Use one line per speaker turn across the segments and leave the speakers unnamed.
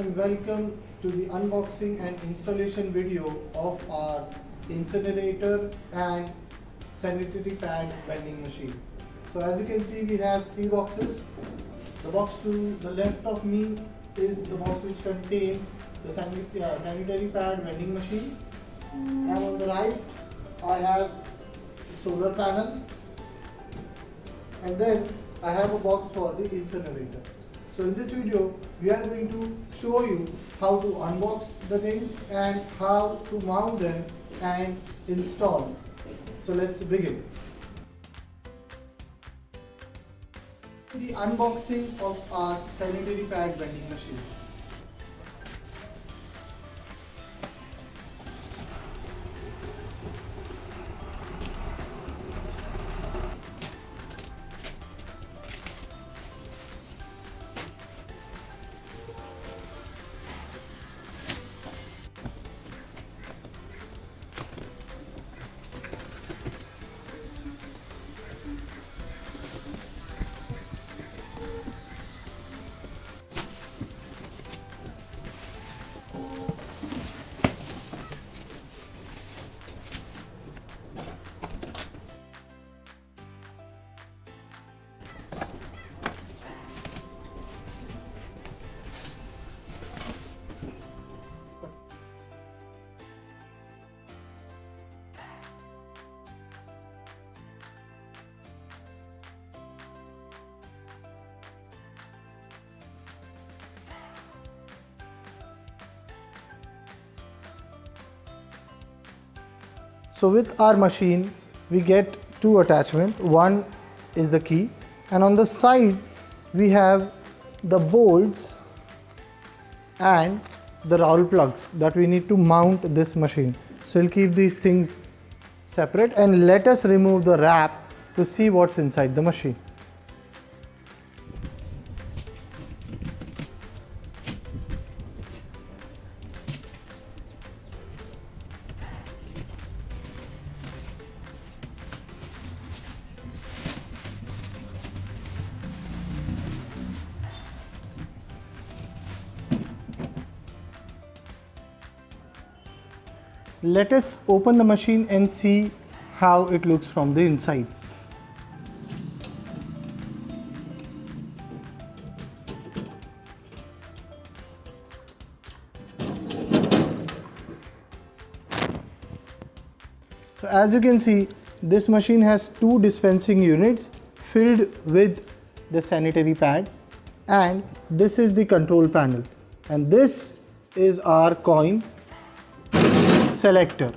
and welcome to the unboxing and installation video of our incinerator and sanitary pad vending machine. So as you can see, we have three boxes. The box to the left of me is the box which contains the sanitary pad vending machine, and on the right I have the solar panel, and then I have a box for the incinerator. So in this video we are going to show you how to unbox the things and how to mount them and install. So let's begin. The unboxing of our sanitary pad vending machine. So with our machine we get two attachments. One is the key, and on the side we have the bolts and the roll plugs that we need to mount this machine. So we'll keep these things separate and let us remove the wrap to see what's inside the machine. Let us open the machine and see how it looks from the inside. So as you can see, this machine has two dispensing units filled with the sanitary pad, and this is the control panel, and this is our coin selector.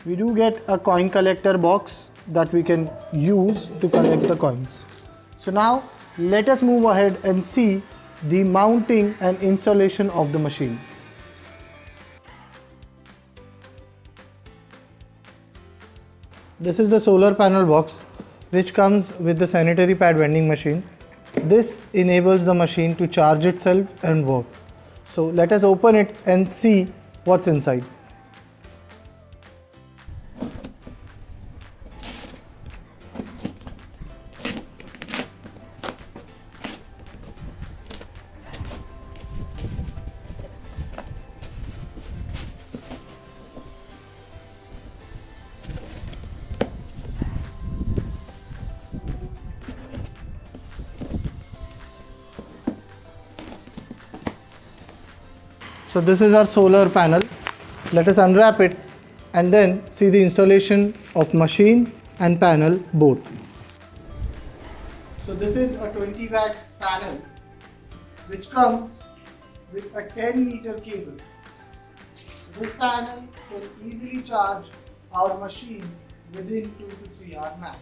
We do get a coin collector box that we can use to collect the coins. So now let us move ahead and see the mounting and installation of the machine. This is the solar panel box which comes with the sanitary pad vending machine. This enables the machine to charge itself and work. So let us open it and see what's inside. So this is our solar panel. Let us unwrap it and then see the installation of machine and panel both. So this is a 20 watt panel which comes with a 10 meter cable. This panel can easily charge our machine within 2 to 3 hours max.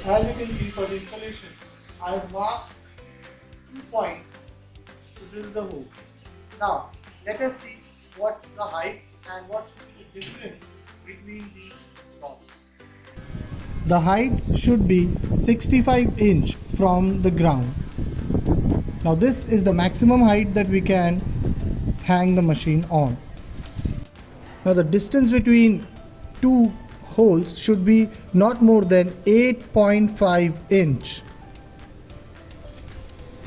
As you can see, for the installation, I have marked 2 points to drill the hole. Now let us see what's the height and what should be the difference between these blocks. The height should be 65 inch from the ground. Now this is the maximum height that we can hang the machine on. Now the distance between two holes should be not more than 8.5 inch.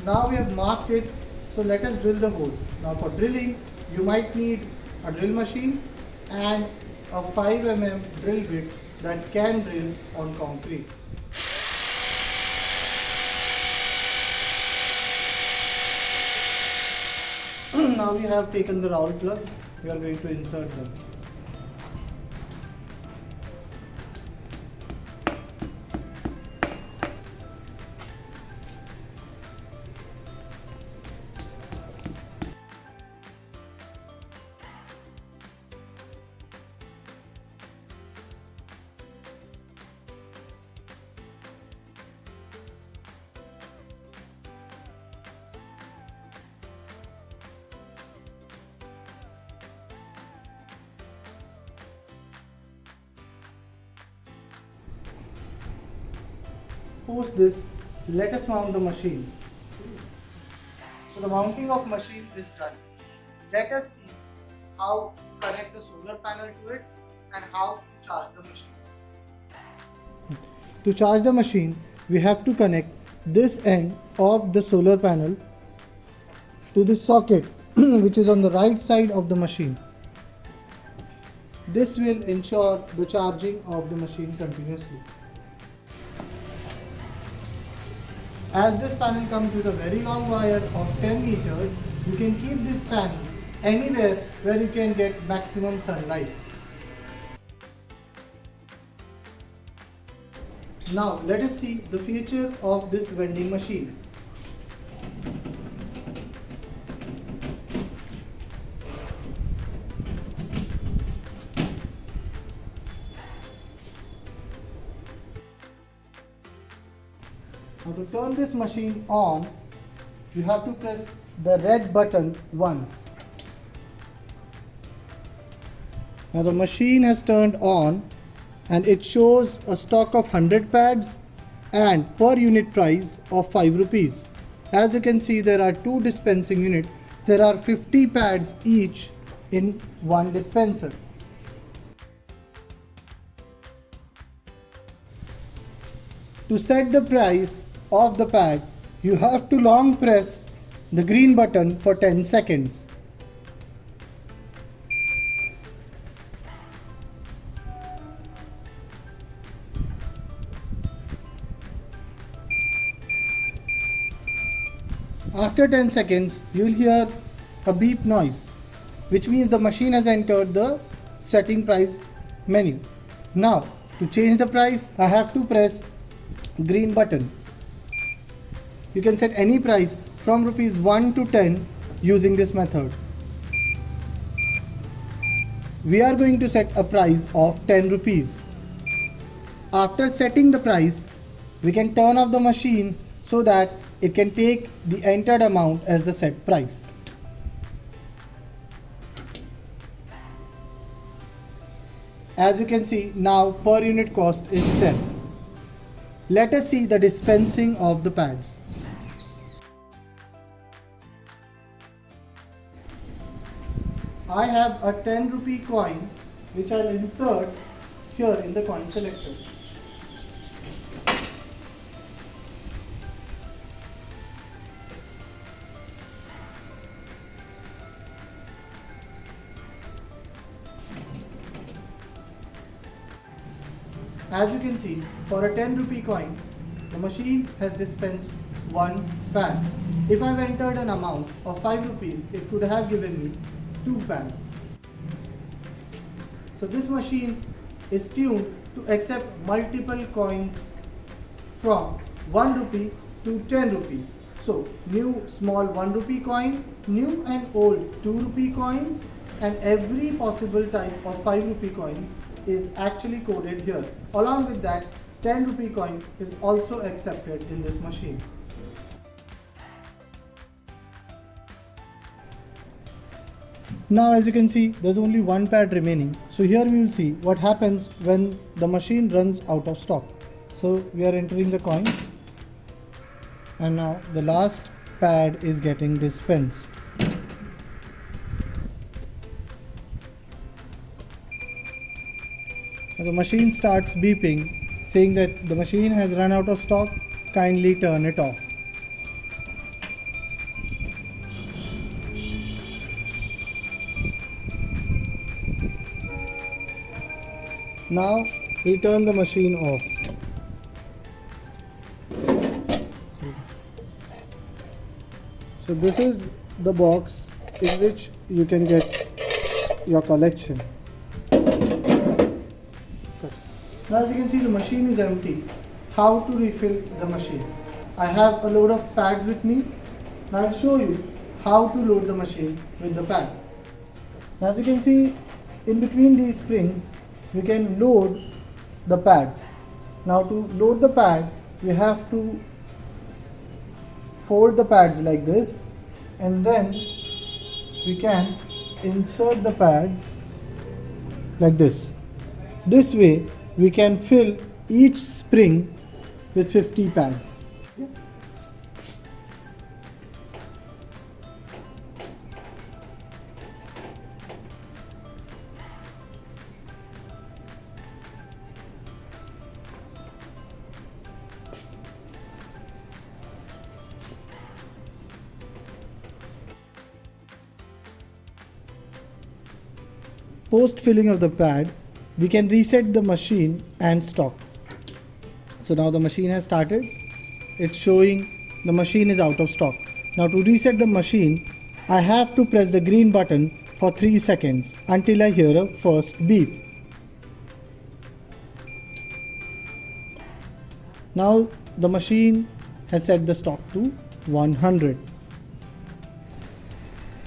Now we have marked it, so let us drill the hole. Now for drilling, you might need a drill machine and a 5 mm drill bit that can drill on concrete. Now we have taken the round plugs, we are going to insert them. Post this, let us mount the machine. So the mounting of machine is done. Let us see how to connect the solar panel to it and how to charge the machine. To charge the machine, we have to connect this end of the solar panel to this socket which is on the right side of the machine. This will ensure the charging of the machine continuously. As this panel comes with a very long wire of 10 meters, you can keep this panel anywhere where you can get maximum sunlight. Now let us see the feature of this vending machine. Now to turn this machine on, you have to press the red button once. Now the machine has turned on and it shows a stock of 100 pads and per unit price of 5 rupees. As you can see, there are 2 dispensing units. There are 50 pads each in one dispenser. To set the price of the pad, you have to long press the green button for 10 seconds. After 10 seconds, you will hear a beep noise, which means the machine has entered the setting price menu. Now, to change the price, I have to press green button. You can set any price from rupees 1 to 10 using this method. We are going to set a price of 10 rupees. After setting the price, we can turn off the machine so that it can take the entered amount as the set price. As you can see, now per unit cost is 10. Let us see the dispensing of the pads. I have a 10 rupee coin which I'll insert here in the coin selector. As you can see, for a 10 rupee coin, the machine has dispensed one pad. If I've entered an amount of 5 rupees, it could have given me 2 pads. So this machine is tuned to accept multiple coins from 1 rupee to 10 rupee. So new small 1 rupee coin, new and old 2 rupee coins, and every possible type of 5 rupee coins is actually coded here. Along with that, 10 rupee coin is also accepted in this machine. Now as you can see, there's only one pad remaining. So here we will see what happens when the machine runs out of stock. So we are entering the coin and now the last pad is getting dispensed. Now the machine starts beeping, saying that the machine has run out of stock, kindly turn it off. Now we turn the machine off. So this is the box in which you can get your collection. Now as you can see, the machine is empty. How to refill the machine? I have a load of pads with me. Now I'll show you how to load the machine with the pad. Now as you can see, in between these springs we can load the pads. Now to load the pad, we have to fold the pads like this, and then we can insert the pads like this. This way we can fill each spring with 50 pads. Post filling of the pad, we can reset the machine and stop. So now the machine has started. It's showing the machine is out of stock. Now to reset the machine, I have to press the green button for 3 seconds until I hear a first beep. Now the machine has set the stock to 100.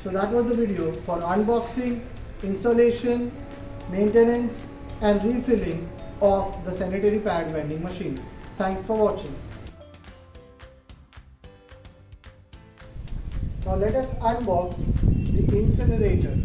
So that was the video for unboxing, installation, maintenance and refilling of the sanitary pad vending machine. Thanks for watching. Now let us unbox the incinerator.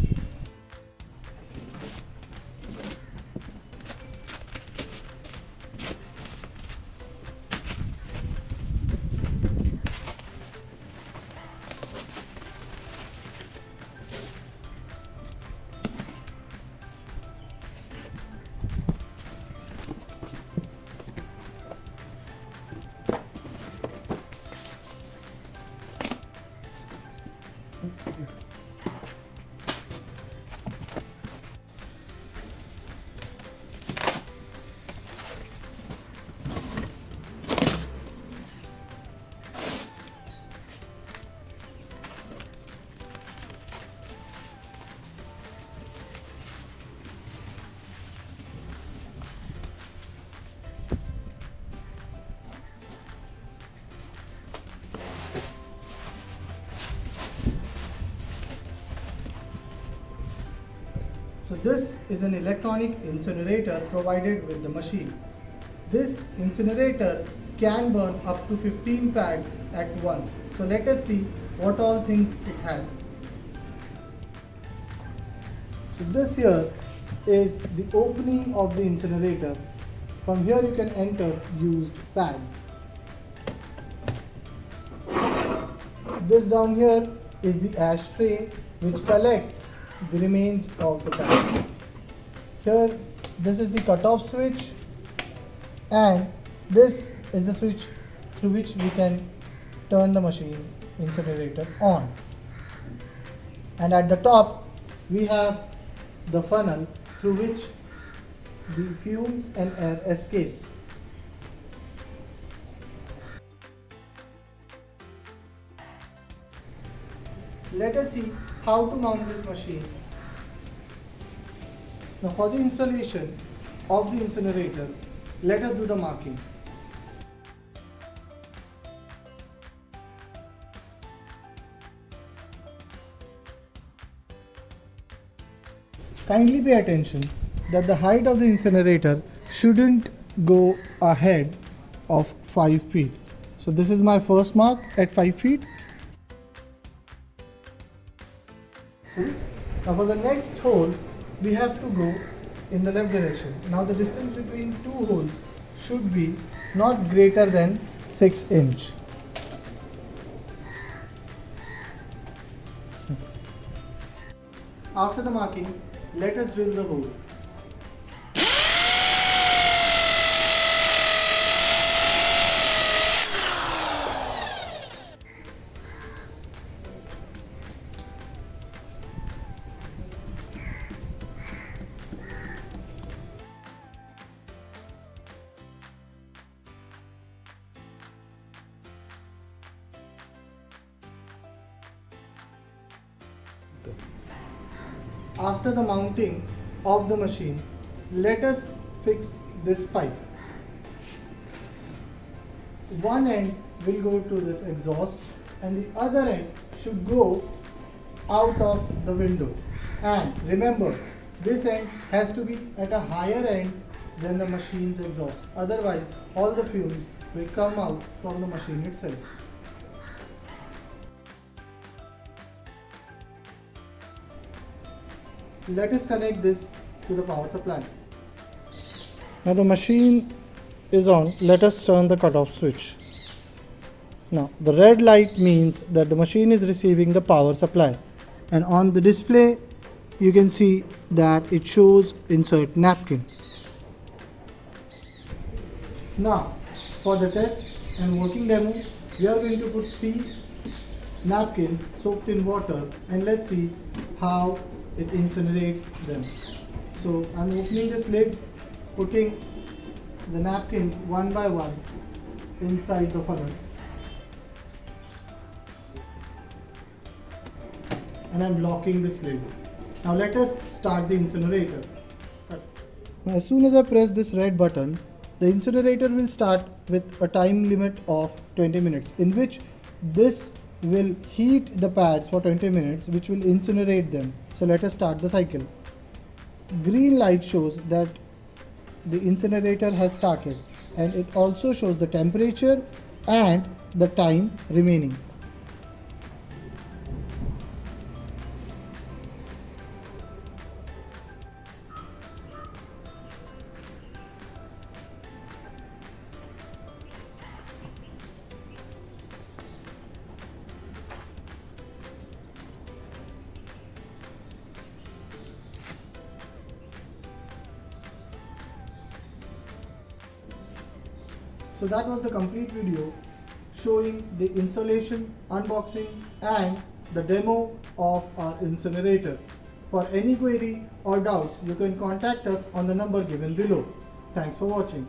So this is an electronic incinerator provided with the machine. This incinerator can burn up to 15 pads at once. So let us see what all things it has. So this here is the opening of the incinerator. From here you can enter used pads. This down here is the ashtray which collects the remains of the pad. Here this is the cutoff switch, and this is the switch through which we can turn the machine incinerator on. And at the top we have the funnel through which the fumes and air escapes. Let us see how to mount this machine. Now for the installation of the incinerator, let us do the marking. Kindly pay attention that the height of the incinerator shouldn't go ahead of 5 feet. So this is my first mark at 5 feet. Now for the next hole, we have to go in the left direction. Now the distance between two holes should be not greater than 6 inch. After the marking, let us drill the hole. after the mounting of the machine, let us fix this pipe. One end will go to this exhaust and the other end should go out of the window. And remember, this end has to be at a higher end than the machine's exhaust. Otherwise, all the fumes will come out from the machine itself. Let us connect this to the power supply. Now the machine is on. Let us turn the cutoff switch. Now the red light means that the machine is receiving the power supply, and on the display you can see that it shows insert napkin. Now for the test and working demo, we are going to put 3 napkins soaked in water and let's see how it incinerates them. So I'm opening this lid, putting the napkins one by one inside the funnel, and I'm locking this lid. Now let us start the incinerator. Now, as soon as I press this red button, the incinerator will start with a time limit of 20 minutes in which this will heat the pads for 20 minutes, which will incinerate them. So let us start the cycle. Green light shows that the incinerator has started, and it also shows the temperature and the time remaining. So that was the complete video showing the installation, unboxing and the demo of our incinerator. For any query or doubts, you can contact us on the number given below. Thanks for watching.